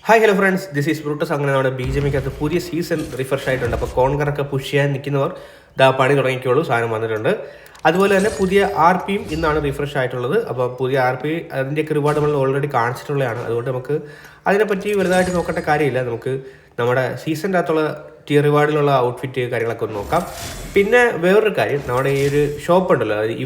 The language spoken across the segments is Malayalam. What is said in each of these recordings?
Hi hello friends, this is Brutus. അങ്ങനെ നമ്മുടെ BGMയ്ക്കകത്ത് പുതിയ സീസൺ റിഫ്രഷ് ആയിട്ടുണ്ട്. അപ്പോൾ കോൺകറൊക്കെ പുഷ് ചെയ്യാൻ നിൽക്കുന്നവർ പണി തുടങ്ങിക്കോളൂ, സാധനം വന്നിട്ടുണ്ട്. അതുപോലെ തന്നെ പുതിയ RPയും ഇന്നാണ് റിഫ്രഷ് ആയിട്ടുള്ളത്. അപ്പോൾ പുതിയ RP അതിൻ്റെയൊക്കെ റിവാർഡ് നമ്മൾ ഓൾറെഡി കാണിച്ചിട്ടുള്ളതാണ്. അതുകൊണ്ട് നമുക്ക് അതിനെപ്പറ്റി വലുതായിട്ട് നോക്കേണ്ട കാര്യമില്ല. നമുക്ക് നമ്മുടെ സീസണിൻ്റെ അകത്തുള്ള റിവാർഡിലുള്ള ഔട്ട്ഫിറ്റ് കാര്യങ്ങളൊക്കെ ഒന്ന് നോക്കാം. പിന്നെ വേറൊരു കാര്യം, നമ്മുടെ ഈ ഒരു ഷോപ്പ് ഉണ്ടല്ലോ, അതായത്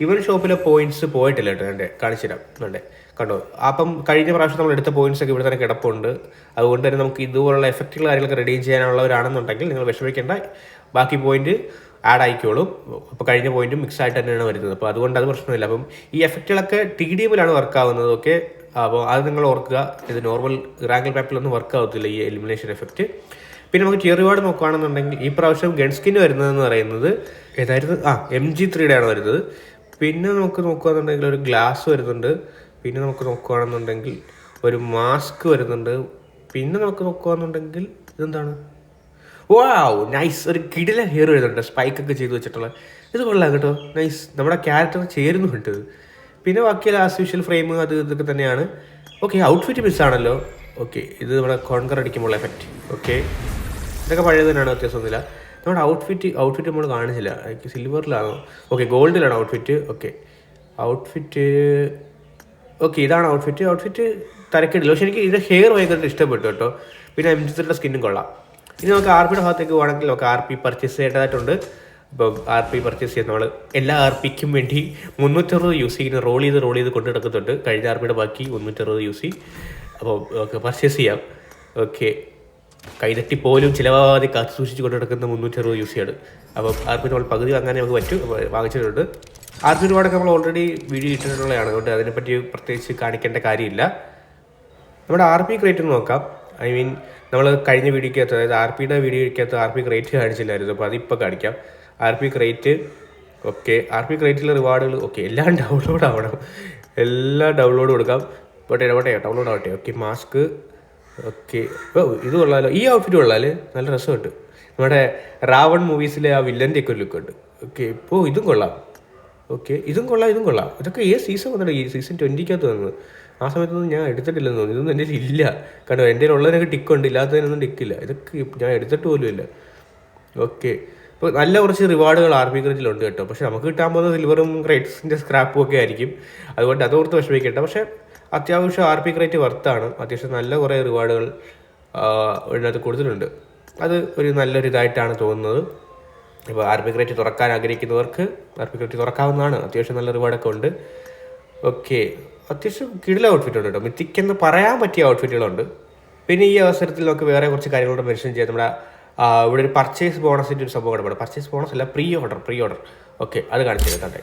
ഇവൻ ഷോപ്പിലെ പോയിന്റ്സ് പോയിട്ടില്ല കേട്ടോ. എൻ്റെ കാണിച്ചുതരാം. വേണ്ടേ കണ്ടോ? അപ്പം കഴിഞ്ഞ പ്രാവശ്യം നമ്മൾ എടുത്ത പോയിന്റ്സ് ഒക്കെ ഇവിടെ തന്നെ കിടപ്പുണ്ട്. അതുകൊണ്ട് തന്നെ നമുക്ക് ഇതുപോലുള്ള എഫക്റ്റുകൾ കാര്യങ്ങളൊക്കെ റെഡീം ചെയ്യാനുള്ളവരാണെന്നുണ്ടെങ്കിൽ നിങ്ങൾ വിഷമിക്കേണ്ട, ബാക്കി പോയിന്റ് ആഡ് ആയിക്കോളും. അപ്പോൾ കഴിഞ്ഞ പോയിന്റും മിക്സ് ആയിട്ട് തന്നെയാണ് വരുന്നത്. അപ്പോൾ അതുകൊണ്ട് അത് പ്രശ്നമില്ല. അപ്പം ഈ എഫക്റ്റുകളൊക്കെ TDMലാണ് വർക്ക് ആവുന്നത്. ഓക്കെ, അപ്പോൾ അത് നിങ്ങൾ ഓർക്കുക. ഇത് നോർമൽ റാങ്കൽ മാപ്പിലൊന്നും വർക്ക് ആവത്തില്ല ഈ എലിമിനേഷൻ എഫക്റ്റ്. പിന്നെ നമുക്ക് ടിയർ റിവാർഡ് നോക്കുകയാണെന്നുണ്ടെങ്കിൽ ഈ പ്രാവശ്യം ഗൺ സ്കിൻ വരുന്നതെന്ന് പറയുന്നത് ഏതായിരുന്നു? MG3 ആണ് വരുന്നത്. പിന്നെ നമുക്ക് നോക്കുകയാണെന്നുണ്ടെങ്കിൽ ഒരു ഗ്ലാസ് വരുന്നുണ്ട്. പിന്നെ നമുക്ക് നോക്കുകയാണെന്നുണ്ടെങ്കിൽ ഒരു മാസ്ക് വരുന്നുണ്ട്. പിന്നെ നമുക്ക് നോക്കുകയാണെന്നുണ്ടെങ്കിൽ ഇതെന്താണ്? വാവ്, നൈസ്, ഒരു കിടില ഹെയർ വരുന്നുണ്ട്, സ്പൈക്കൊക്കെ ചെയ്ത് വെച്ചിട്ടുള്ള. ഇത് കൊള്ളാം കേട്ടോ, നൈസ്. നമ്മുടെ ക്യാരക്ടർ ചേരുന്നുണ്ട്. പിന്നെ ബാക്കിയുള്ള ആസ് യൂഷ്വൽ ഫ്രെയിം അത് ഇതൊക്കെ തന്നെയാണ്. Okay, outfit മിസ്സാണല്ലോ. ഓക്കെ, ഇത് നമ്മുടെ കോൺകർ അടിക്കുമ്പോൾ എഫക്റ്റ്. ഓക്കെ, ഇതൊക്കെ പഴയത് തന്നെയാണ്, വ്യത്യാസമൊന്നുമില്ല. നമ്മുടെ ഔട്ട്ഫിറ്റ് നമ്മൾ കാണിച്ചില്ല. എനിക്ക് സിൽവറിലാണോ? ഓക്കെ, ഗോൾഡിലാണ് ഔട്ട്ഫിറ്റ്. ഓക്കെ, ഇതാണ് ഔട്ട്ഫിറ്റ് തരക്കേടില്ല. പക്ഷേ എനിക്ക് ഇതിൻ്റെ ഹെയർ ഭയങ്കരമായിട്ട് ഇഷ്ടപ്പെട്ടു കേട്ടോ. പിന്നെ MG3 സ്കിന്നും കൊള്ളാം. ഇനി നമുക്ക് RPയുടെ ഭാഗത്തേക്ക് പോകണമെങ്കിൽ നമുക്ക് RP പർച്ചേസ് ചെയ്യേണ്ടതായിട്ടുണ്ട്. ഇപ്പോൾ RP പർച്ചേസ് ചെയ്യാൻ നമ്മൾ എല്ലാ RPക്കും വേണ്ടി 360 യൂസ് ചെയ്യുന്ന റോൾ ചെയ്ത് കൊണ്ടു കിടക്കുന്നുണ്ട്. കഴിഞ്ഞ RPയുടെ ബാക്കി 360 യൂസ്. അപ്പോൾ ഓക്കെ, പർച്ചേസ് ചെയ്യാം. ഓക്കെ, കൈതട്ടി പോലും ചിലവാതി കാത്തു സൂക്ഷിച്ച് കൊണ്ട് നടക്കുന്ന 360 യൂസ് ചെയ്യാണ്. അപ്പോൾ RP നമ്മൾ പകുതി വാങ്ങാനേ നമുക്ക് പറ്റും. വാങ്ങിച്ചിട്ടുണ്ട്. RP ഒരുപാടൊക്കെ നമ്മൾ ഓൾറെഡി വീഡിയോ ഇട്ടിട്ടുള്ളതാണ്. അതുകൊണ്ട് അതിനെപ്പറ്റി പ്രത്യേകിച്ച് കാണിക്കേണ്ട കാര്യമില്ല. നമ്മുടെ RP ക്രേറ്റ് നോക്കാം. നമ്മൾ കഴിഞ്ഞ വീഡിയോക്കകത്ത്, അതായത് RPയുടെ വീഡിയോക്കകത്ത് RP ക്രേറ്റ് കാണിച്ചില്ലായിരുന്നു. അപ്പോൾ അതിപ്പോൾ കാണിക്കാം. RP crate. ഓക്കെ, RP ക്രേറ്റിലെ റിവാർഡുകൾ ഓക്കെ എല്ലാം ഡൗൺലോഡ് ആവണം. എല്ലാം ഡൗൺലോഡ് കൊടുക്കാം. ഡൗൺലോഡ് ആവട്ടെ. Okay, mask. ഓക്കെ, ഇത് കൊള്ളാമല്ലോ. ഈ ഔട്ട്ഫിറ്റ് കൊള്ളാമല്ലേ, നല്ല രസമുണ്ട്. നമ്മുടെ റാവൺ മൂവീസിലെ ആ വില്ലൻ്റെ ഒക്കെ ഒരു ലുക്ക് ഉണ്ട്. ഓക്കെ, ഇപ്പോൾ ഇതും കൊള്ളാം. ഓക്കെ, ഇതും കൊള്ളാം. ഇതൊക്കെ സീസൺ വന്നിട്ട് ഈ സീസൺ 20 വന്നത്. ആ സമയത്തൊന്നും ഞാൻ എടുത്തിട്ടില്ലെന്ന് തോന്നുന്നു. ഇതൊന്നും എൻ്റെ ഇല്ല. കാരണം എൻ്റെ ഉള്ളതിനൊക്കെ ടിക്കുണ്ട്, ഇല്ലാത്തതിനൊന്നും ടിക്കില്ല. ഇതൊക്കെ ഞാൻ എടുത്തിട്ട് പോലും ഇല്ല. ഓക്കെ, ഇപ്പോൾ നല്ല കുറച്ച് റിവാർഡുകൾ RP ക്രേറ്റിലുണ്ട് കേട്ടോ. പക്ഷെ നമുക്ക് കിട്ടാൻ പോകുന്നത് സിൽവറും ക്രേറ്റ്സിൻ്റെ സ്ക്രാപ്പും ഒക്കെ ആയിരിക്കും. അതുകൊണ്ട് അതോർത്ത് വിഷമിക്കേണ്ട. പക്ഷേ അത്യാവശ്യം RP ക്രേറ്റ് വർത്താണ്. അത്യാവശ്യം നല്ല കുറേ റിവാർഡുകൾ ഇതിനകത്ത് കൊടുത്തിട്ടുണ്ട്. അത് ഒരു നല്ലൊരു ഇതായിട്ടാണ് തോന്നുന്നത്. ഇപ്പോൾ RP ക്രേറ്റ് തുറക്കാൻ ആഗ്രഹിക്കുന്നവർക്ക് RP ക്രേറ്റ് തുറക്കാവുന്നതാണ്. അത്യാവശ്യം നല്ല റിവാർഡൊക്കെ ഉണ്ട്. ഓക്കെ, അത്യാവശ്യം കിടില ഔട്ട്ഫിറ്റ് ഉണ്ട് കേട്ടോ. മിത്തിക്കെന്ന് പറയാൻ പറ്റിയ ഔട്ട്ഫിറ്റുകളുണ്ട്. പിന്നെ ഈ അവസരത്തിൽ നമുക്ക് വേറെ കുറച്ച് കാര്യങ്ങളോട് മെൻഷൻ ചെയ്യാം. നമ്മുടെ ഇവിടെ ഒരു പർച്ചേസ് ബോണസിൻ്റെ ഒരു സംഭവം കിടപ്പുണ്ട്. പർച്ചേസ് ബോണസ് അല്ല, പ്രീ ഓർഡർ. ഓക്കെ, അത് കാണിച്ചു തരട്ടെ.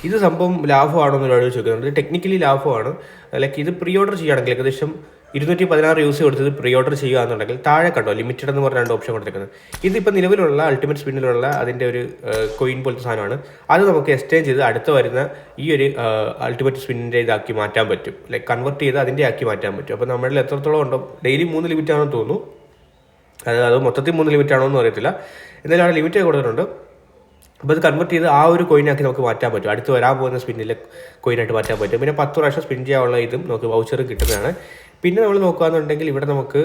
ഇത് സംഭവം ലാഭമാണോ എന്ന് ഒരാൾ ചോദിക്കുന്നുണ്ട്. ടെക്നിക്കലി ലാഭമാണ്. ലൈക്ക് ഇത് പ്രീ ഓർഡർ ചെയ്യുകയാണെങ്കിൽ ഏകദേശം 216 യൂസ് കൊടുത്തത് പ്രീ ഓർഡർ ചെയ്യുകയാണെന്നുണ്ടെങ്കിൽ താഴെ കണ്ടോ ലിമിറ്റഡ് എന്ന് പറഞ്ഞ 2 ഓപ്ഷൻ കൊടുത്തിരിക്കുന്നത്. ഇതിപ്പോൾ നിലവിലുള്ള അൾട്ടിമേറ്റ് സ്പിന്നിലുള്ള അതിൻ്റെ ഒരു കോയിൻ പോലത്തെ സാധനമാണ്. അത് നമുക്ക് എക്സ്ചേഞ്ച് ചെയ്ത് അടുത്ത് വരുന്ന ഈ ഒരു അൾട്ടിമേറ്റ് സ്പിന്നിൻ്റെ ഇതാക്കി മാറ്റാൻ പറ്റും. ലൈക്ക് കൺവെർട്ട് ചെയ്ത് അതിൻ്റെ ആക്കി മാറ്റാൻ പറ്റും. അപ്പോൾ നമ്മളിൽ എത്രത്തോളം ഉണ്ടോ, ഡെയിലി 3 ലിമിറ്റ് ആണെന്ന് തോന്നുന്നു. അത് മൊത്തത്തിൽ 3 ലിമിറ്റ് ആണോ എന്ന് അറിയത്തില്ല. എന്തായാലും അവിടെ ലിമിറ്റ് കൊടുത്തിട്ടുണ്ട്. അപ്പോൾ അത് കൺവെർട്ട് ചെയ്ത് ആ ഒരു കോയിനാക്കി നമുക്ക് മാറ്റാൻ പറ്റും. അടുത്ത് വരാൻ പോകുന്ന സ്പിന്നിലെ കോയിനായിട്ട് മാറ്റാൻ പറ്റും. പിന്നെ 10 പ്രാവശ്യം സ്പിൻ ചെയ്യാനുള്ള ഇതും നമുക്ക് വൗച്ചർ കിട്ടുന്നതാണ്. പിന്നെ നമ്മൾ നോക്കുകയാണെന്നുണ്ടെങ്കിൽ ഇവിടെ നമുക്ക്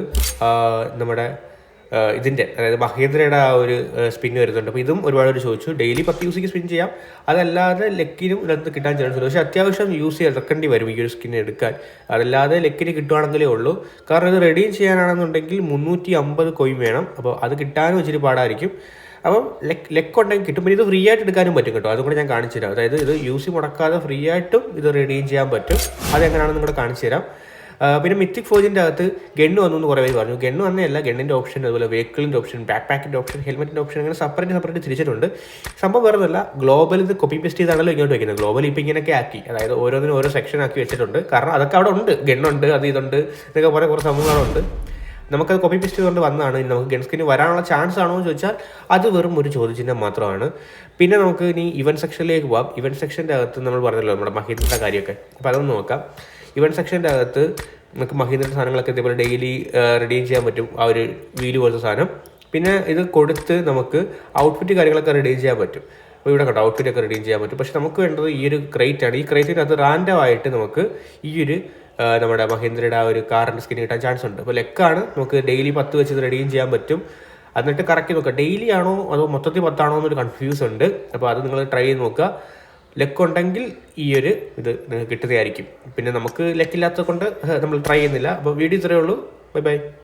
നമ്മുടെ ഇതിൻ്റെ, അതായത് മഹേന്ദ്രയുടെ ആ ഒരു സ്പിൻ വരുന്നുണ്ട്. അപ്പോൾ ഇതും ഒരുപാട് ചോദിച്ചു. ഡെയിലി 10 യൂസിക്ക് സ്പിൻ ചെയ്യാം. അതല്ലാതെ ലെക്കിനും ഇതിനകത്ത് കിട്ടാൻ ചാൻസ് ഉണ്ട്. പക്ഷേ അത്യാവശ്യം യൂസ് ഇറക്കേണ്ടി വരും ഈ ഒരു സ്കിൻ എടുക്കാൻ. അതല്ലാതെ ലെക്കിന് കിട്ടുവാണെങ്കിലേ ഉള്ളൂ. കാരണം ഇത് റെഡീം ചെയ്യാനാണെന്നുണ്ടെങ്കിൽ 350 കോയിൻ വേണം. അപ്പോൾ അത് കിട്ടാനും ഇച്ചിരി പാടായിരിക്കും. അപ്പം ലെക്ക് ഉണ്ടെങ്കിൽ കിട്ടും. പിന്നെ ഇത് ഫ്രീ ആയിട്ട് എടുക്കാനും പറ്റും കേട്ടോ. അതുകൂടെ ഞാൻ കാണിച്ചു തരാം. അതായത് ഇത് യൂസ് മുടക്കാതെ ഫ്രീ ആയിട്ടും ഇത് റെഡീം ചെയ്യാൻ പറ്റും. അതെങ്ങനെയാണെന്ന് കൂടെ കാണിച്ചു തരാം. പിന്നെ മിത്തിക് ഫോജിൻ്റെ അകത്ത് ഗണ്ണ് വന്നു എന്ന് കുറേ പേര് പറഞ്ഞു. ഗണ്ണ് വന്നതല്ല, ഗണ്ണിൻ്റെ ഓപ്ഷൻ, അതുപോലെ വെഹിക്കിളിൻ്റെ ഓപ്ഷൻ, ബാക്ക് പാക്കിൻ്റെ ഓപ്ഷൻ, ഹെൽമെറ്റിൻ്റെ ഓപ്ഷൻ, അങ്ങനെ സെപ്പറേറ്റ് തിരിച്ചിട്ടുണ്ട്. സംഭവം വേറെ ഒന്നുമല്ല, ഗ്ലോബൽ ഇത് കോപ്പി പേസ്റ്റ് ചെയ്താണല്ലോ ഇങ്ങോട്ട് വയ്ക്കുന്നത്. ഗ്ലോബൽ ഇപ്പോൾ ഇങ്ങനെയൊക്കെ ആക്കി, അതായത് ഓരോന്നിനും ഓരോ സെക്ഷൻ ആക്കി വെച്ചിട്ടുണ്ട്. കാരണം അതൊക്കെ അവിടെ ഉണ്ട്, ഗണ്ണുണ്ട്, അത് ഇതുണ്ട്, ഇതൊക്കെ കുറേ സംഭവങ്ങളുണ്ട്. നമുക്കത് കോപ്പി പേസ്റ്റ് ചെയ്തുകൊണ്ട് വന്നതാണ്. ഇനി നമുക്ക് ഗൺ സ്കിന് വരാനുള്ള ചാൻസ് ആണോ എന്ന് ചോദിച്ചാൽ അത് വെറും ഒരു ചോദ്യചിഹ്നം മാത്രമാണ്. പിന്നെ നമുക്ക് ഇനി ഇവൻറ്റ് സെക്ഷനിലേക്ക് പോകാം. ഇവൻറ്റ് സെക്ഷൻ്റെ അകത്ത് നമ്മൾ പറഞ്ഞല്ലോ നമ്മുടെ മഹീന്ദ്രയുടെ കാര്യമൊക്കെ. അപ്പോൾ അതൊന്ന് നോക്കാം. ഇവൻറ്റ് സെക്ഷൻ്റെ അകത്ത് നമുക്ക് മഹീന്ദ്രയുടെ സാധനങ്ങളൊക്കെ ഇതേപോലെ ഡെയിലി റെഡീം ചെയ്യാൻ പറ്റും. ആ ഒരു വീല് പോലത്തെ സാധനം. പിന്നെ ഇത് കൊടുത്ത് നമുക്ക് ഔട്ട്ഫിറ്റ് കാര്യങ്ങളൊക്കെ റെഡീം ചെയ്യാൻ പറ്റും. അപ്പോൾ ഇവിടെ കണ്ടോ ഔട്ട്ഫിറ്റൊക്കെ റെഡീം ചെയ്യാൻ പറ്റും. പക്ഷെ നമുക്ക് വേണ്ടത് ഈ ഒരു ക്രേറ്റാണ്. ഈ ക്രേറ്റിനകത്ത് റാൻഡമായിട്ട് നമുക്ക് ഈ ഒരു നമ്മുടെ മഹീന്ദ്രയുടെ ആ ഒരു കാറിൻ്റെ സ്കിൻ കിട്ടാൻ ചാൻസ് ഉണ്ട്. അപ്പോൾ ലെക്കാണ് നമുക്ക് ഡെയിലി 10 വെച്ച് റെഡിയും ചെയ്യാൻ പറ്റും. എന്നിട്ട് കറക്റ്റ് നോക്കുക ഡെയിലി ആണോ അതോ മൊത്തത്തിൽ 10 ആണോ എന്നൊരു കൺഫ്യൂസ് ഉണ്ട്. അപ്പോൾ അത് നിങ്ങൾ ട്രൈ ചെയ്ത് നോക്കുക. ലെക്ക് ഉണ്ടെങ്കിൽ ഈ ഒരു ഇത് നിങ്ങൾക്ക് കിട്ടുന്നതായിരിക്കും. പിന്നെ നമുക്ക് ലെക്കില്ലാത്തത് കൊണ്ട് നമ്മൾ ട്രൈ ചെയ്യുന്നില്ല. അപ്പോൾ വീഡിയോ ഇത്രയേ ഉള്ളൂ. Bye bye.